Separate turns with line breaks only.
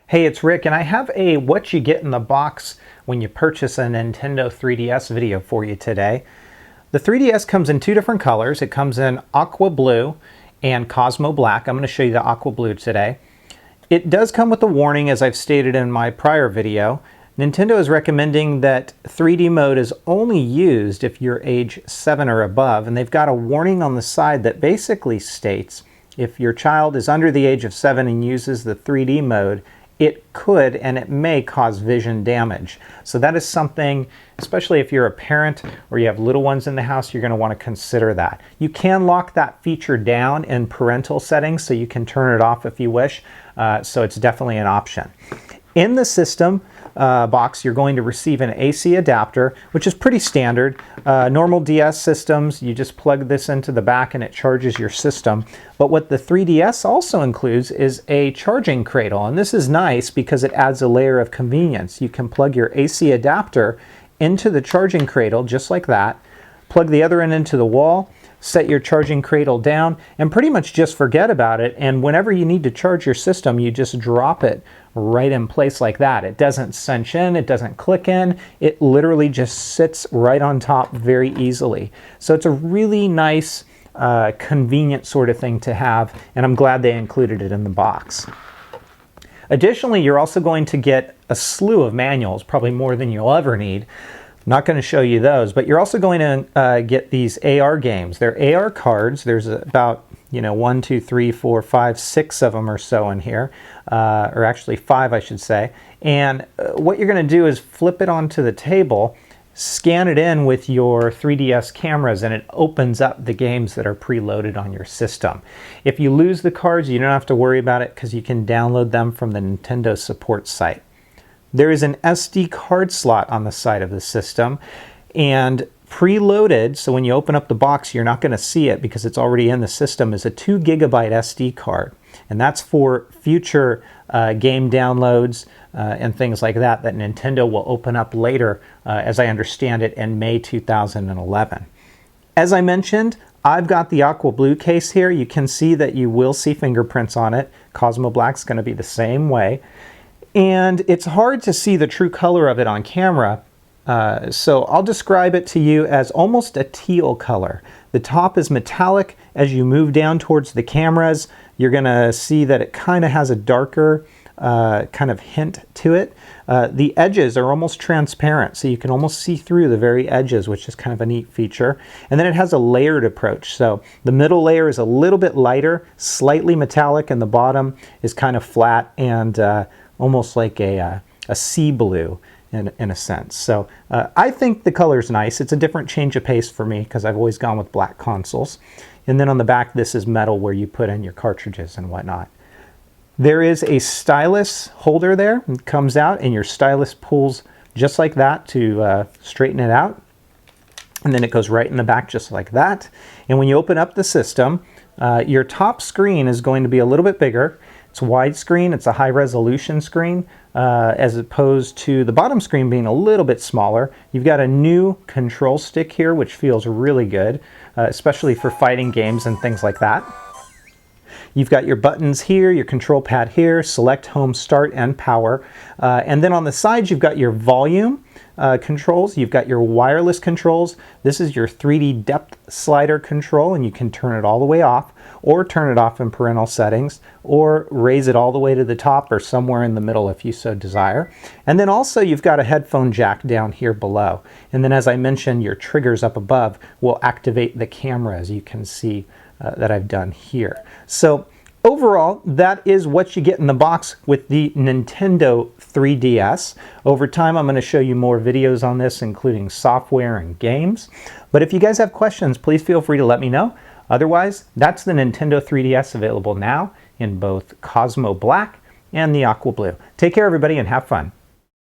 Hey, it's Rick, and I have a what you get in the box when you purchase a Nintendo 3DS video for you today. The 3DS comes in two different colors. It comes in Aqua Blue and Cosmo Black. I'm going to show you the Aqua Blue today. It does come with a warning, as I've stated in my prior video. Nintendo is recommending that 3D mode is only used if you're age 7 or above, and they've got a warning on the side that basically states if your child is under the age of 7 and uses the 3D mode, it could and it may cause vision damage. So that is something, especially if you're a parent or you have little ones in the house, you're going to want to consider that. You can lock that feature down in parental settings, so you can turn it off if you wish. So it's definitely an option. In the system box, you're going to receive an AC adapter, which is pretty standard. Normal DS systems, you just plug this into the back and it charges your system. But what the 3DS also includes is a charging cradle, and this is nice because it adds a layer of convenience. You can plug your AC adapter into the charging cradle just like that, plug the other end into the wall, set your charging cradle down, and pretty much just forget about it. And whenever you need to charge your system, you just drop it right in place like that. It doesn't cinch in, it doesn't click in, it literally just sits right on top very easily. So it's a really nice, convenient sort of thing to have, and I'm glad they included it in the box. Additionally, you're also going to get a slew of manuals, probably more than you'll ever need. I'm not going to show you those, but you're also going to get these AR games. They're AR cards. There's about 1, 2, 3, 4, 5, 6 of them or so in here, or actually 5 I should say. And what you're going to do is flip it onto the table, scan it in with your 3DS cameras, and it opens up the games that are preloaded on your system. If you lose the cards, you don't have to worry about it because you can download them from the Nintendo support site. There is an SD card slot on the side of the system, and preloaded, so when you open up the box you're not going to see it because it's already in the system, is a 2 gigabyte SD card, and that's for future game downloads and things like that Nintendo will open up later, as I understand it, in May 2011. As I mentioned, I've got the Aqua Blue case here. You can see that you will see fingerprints on it. Cosmo Black's going to be the same way. And it's hard to see the true color of it on camera, so I'll describe it to you as almost a teal color. The top is metallic. As you move down towards the cameras, you're going to see that it kind of has a darker kind of hint to it. The edges are almost transparent, so you can almost see through the very edges, which is kind of a neat feature. And then it has a layered approach. So the middle layer is a little bit lighter, slightly metallic, and the bottom is kind of flat and almost like a sea blue in a sense. So I think the color's nice. It's a different change of pace for me because I've always gone with black consoles. And then on the back, this is metal where you put in your cartridges and whatnot. There is a stylus holder there. It comes out and your stylus pulls just like that to straighten it out. And then it goes right in the back just like that. And when you open up the system, your top screen is going to be a little bit bigger. It's widescreen, it's a high resolution screen, as opposed to the bottom screen being a little bit smaller. You've got a new control stick here, which feels really good, especially for fighting games and things like that. You've got your buttons here, your control pad here, select, home, start, and power. And then on the sides, you've got your volume controls. You've got your wireless controls. This is your 3D depth slider control, and you can turn it all the way off, or turn it off in parental settings, or raise it all the way to the top or somewhere in the middle if you so desire. And then also you've got a headphone jack down here below. And then, as I mentioned, your triggers up above will activate the camera, as you can see that I've done here. So overall, that is what you get in the box with the Nintendo 3DS. Over time, I'm going to show you more videos on this, including software and games. But if you guys have questions, please feel free to let me know. Otherwise, that's the Nintendo 3DS, available now in both Cosmo Black and the Aqua Blue. Take care, everybody, and have fun.